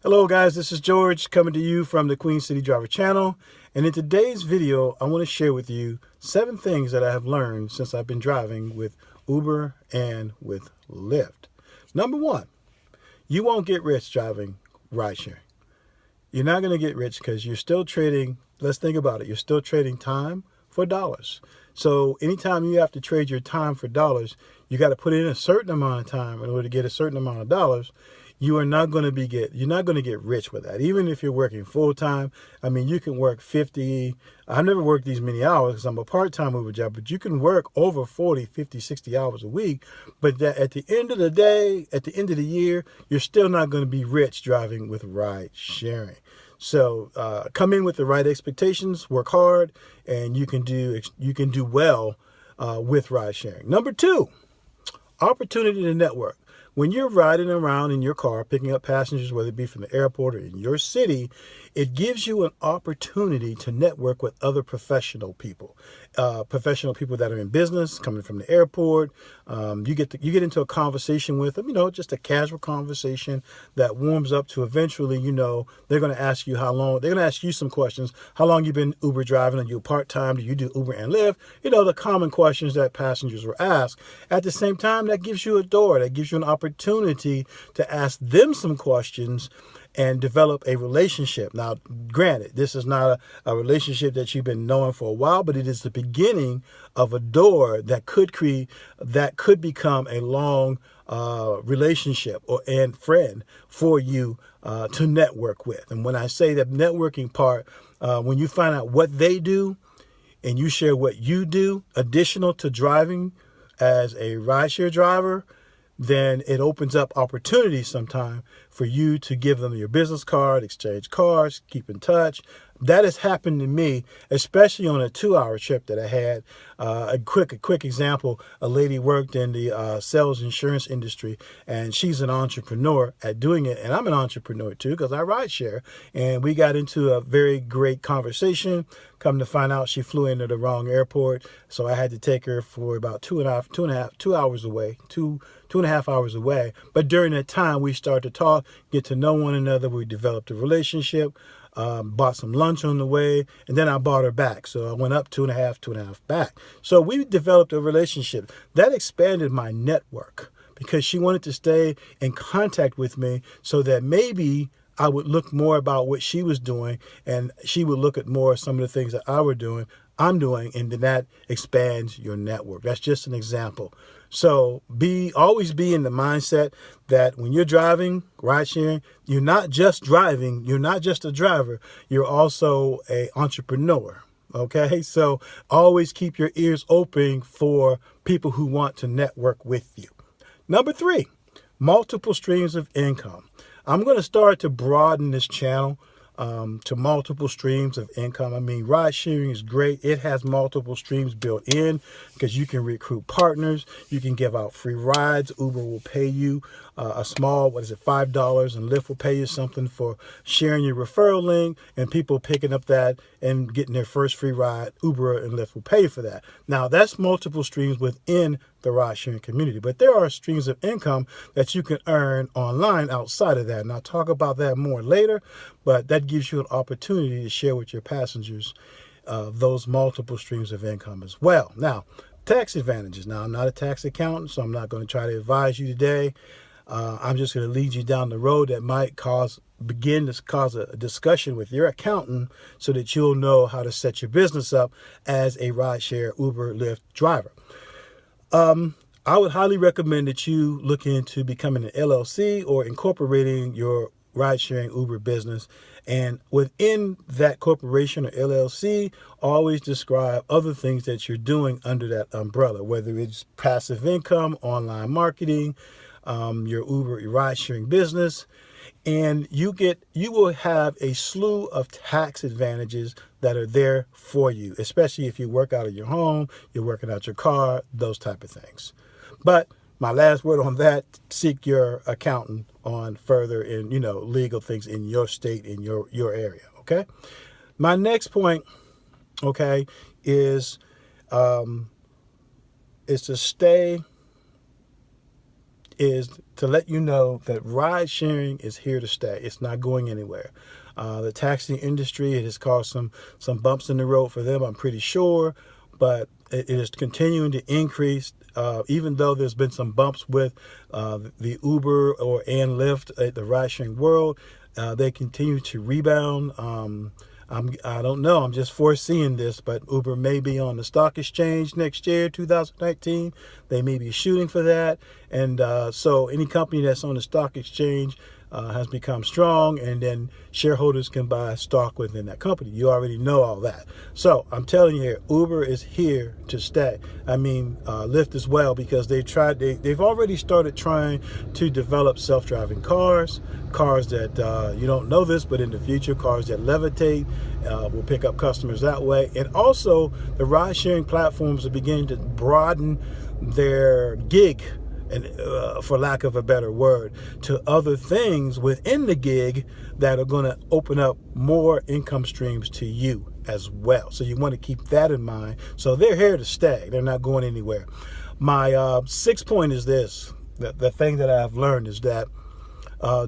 Hello guys, this is George coming to you from the Queen City Driver channel. And in today's video, I want to share with you 7 things that I have learned since I've been driving with Uber and with Lyft. Number 1, you won't get rich driving rideshare. You're not going to get rich because you're still trading, let's think about it, you're still trading time for dollars. So anytime you have to trade your time for dollars, you got to put in a certain amount of time in order to get a certain amount of dollars. You're not going to get rich with that. Even if you're working full time, I mean, you can work 50. I've never worked these many hours because I'm a part-time Uber job, but you can work over 40, 50, 60 hours a week. But that at the end of the day, at the end of the year, you're still not going to be rich driving with ride sharing. So come in with the right expectations, work hard, and you can do well with ride sharing. Number 2, opportunity to network. When you're riding around in your car, picking up passengers, whether it be from the airport or in your city, it gives you an opportunity to network with other professional people that are in business, coming from the airport. You get into a conversation with them, just a casual conversation that warms up to eventually, they're going to ask you how long, they're going to ask you some questions. How long you been Uber driving? Are you part-time? Do you do Uber and Lyft? The common questions that passengers were asked. At the same time, that gives you a door, that gives you an opportunity to ask them some questions and develop a relationship. Now, granted, this is not a relationship that you've been knowing for a while, but it is the beginning of a door that could become a long relationship and friend for you to network with. And when I say that networking part, when you find out what they do and you share what you do, additional to driving as a rideshare driver, then it opens up opportunities sometime for you to give them your business card, exchange cards, keep in touch. That has happened to me, especially on a 2-hour trip that I had. A quick example, a lady worked in the sales insurance industry, and she's an entrepreneur at doing it. And I'm an entrepreneur too, because I ride share. And we got into a very great conversation. Come to find out, she flew into the wrong airport. So I had to take her for about 2 hours away, two and a half hours away. But during that time, we started to talk, get to know one another. We developed a relationship. Bought some lunch on the way, and then I bought her back. So I went up two and a half back. So we developed a relationship that expanded my network because she wanted to stay in contact with me so that maybe I would look more about what she was doing, and she would look at more of some of the things that I'm doing, and then that expands your network. That's just an example. So always be in the mindset that when you're driving, ride sharing, you're not just driving, you're not just a driver, you're also an entrepreneur. Okay, so always keep your ears open for people who want to network with you. Number 3, multiple streams of income. I'm going to start to broaden this channel to multiple streams of income. I mean, ride sharing is great. It has multiple streams built in because you can recruit partners. You can give out free rides. Uber will pay you a small, $5, and Lyft will pay you something for sharing your referral link, and people picking up that and getting their first free ride. Uber and Lyft will pay for that. Now, that's multiple streams within the ride sharing community, but there are streams of income that you can earn online outside of that, and I'll talk about that more later. But that gives you an opportunity to share with your passengers those multiple streams of income as well. Now, tax advantages. Now, I'm not a tax accountant, so I'm not going to try to advise you today. I'm just going to lead you down the road that might begin to cause a discussion with your accountant so that you'll know how to set your business up as a rideshare Uber Lyft driver. I would highly recommend that you look into becoming an LLC or incorporating your ride-sharing Uber business. And within that corporation or LLC, always describe other things that you're doing under that umbrella, whether it's passive income, online marketing, your Uber ride-sharing business. And you will have a slew of tax advantages that are there for you, especially if you work out of your home, you're working out your car, those type of things. But my last word on that, seek your accountant on further in, legal things in your state, in your area, okay? My next point, okay, is to stay is to let you know that ride sharing is here to stay. It's not going anywhere. The taxi industry, it has caused some bumps in the road for them, I'm pretty sure, but it is continuing to increase. Even though there's been some bumps with the Uber and Lyft, the ride sharing world, they continue to rebound. I don't know. I'm just foreseeing this, but Uber may be on the stock exchange next year, 2019. They may be shooting for that. And so any company that's on the stock exchange has become strong, and then shareholders can buy stock within that company. You already know all that. So I'm telling you here, Uber is here to stay. I mean, Lyft as well, because they've already started trying to develop self-driving cars that you don't know this, but in the future, cars that levitate will pick up customers that way. And also, the ride-sharing platforms are beginning to broaden their gig, and for lack of a better word, to other things within the gig that are going to open up more income streams to you as well. So you want to keep that in mind. So they're here to stay. They're not going anywhere. My sixth point is this. The thing that I've learned is that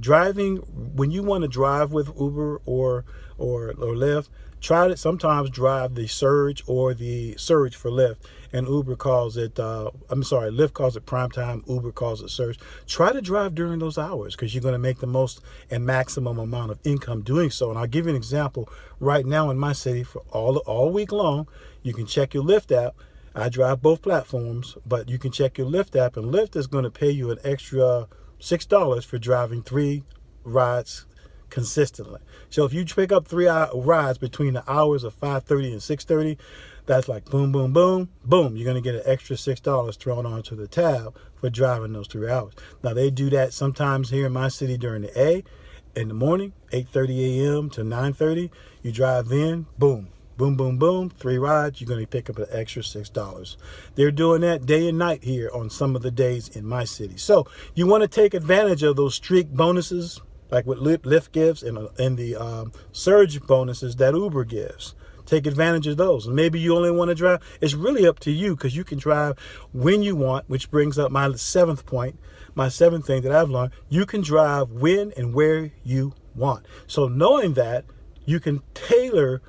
driving, when you want to drive with Uber or Lyft, try to sometimes drive the surge or the surge for Lyft, and Uber calls it, Lyft calls it prime time, Uber calls it surge. Try to drive during those hours, because you're going to make the most and maximum amount of income doing so. And I'll give you an example. Right now in my city, for all week long, you can check your Lyft app. I drive both platforms, but you can check your Lyft app, and Lyft is going to pay you an extra $6 for driving 3 rides consistently. So if you pick up 3 rides between the hours of 5:30 and 6:30, that's like boom, boom, boom, boom. You're going to get an extra $6 thrown onto the tab for driving those 3 hours. Now, they do that sometimes here in my city during the in the morning, 8:30 a.m. to 9:30. You drive in, boom. Boom, boom, boom, 3 rides, you're going to pick up an extra $6. They're doing that day and night here on some of the days in my city. So you want to take advantage of those streak bonuses, like what Lyft gives, and the surge bonuses that Uber gives. Take advantage of those. And maybe you only want to drive. It's really up to you, because you can drive when you want, which brings up my 7th point, my 7th thing that I've learned. You can drive when and where you want. So knowing that, you can tailor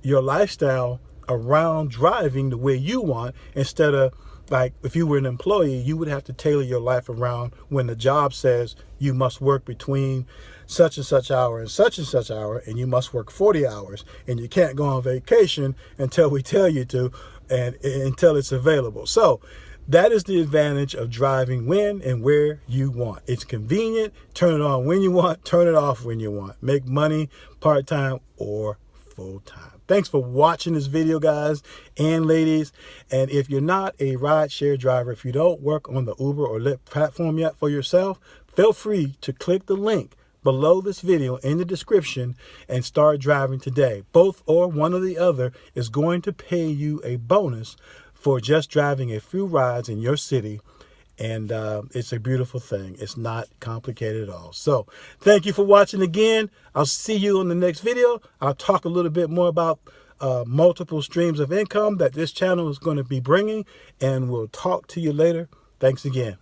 your lifestyle around driving the way you want, instead of, like, if you were an employee, you would have to tailor your life around when the job says you must work between such and such hour and such hour, and you must work 40 hours, and you can't go on vacation until we tell you to, and until it's available. So that is the advantage of driving when and where you want. It's convenient. Turn it on when you want, turn it off when you want. Make money part-time or full-time. Thanks for watching this video, guys and ladies. And if you're not a rideshare driver, if you don't work on the Uber or Lyft platform yet for yourself, feel free to click the link below this video in the description and start driving today. Both or one or the other is going to pay you a bonus for just driving a few rides in your city. And it's a beautiful thing. It's not complicated at all. So thank you for watching again. I'll see you in the next video. I'll talk a little bit more about multiple streams of income that this channel is going to be bringing. And we'll talk to you later. Thanks again.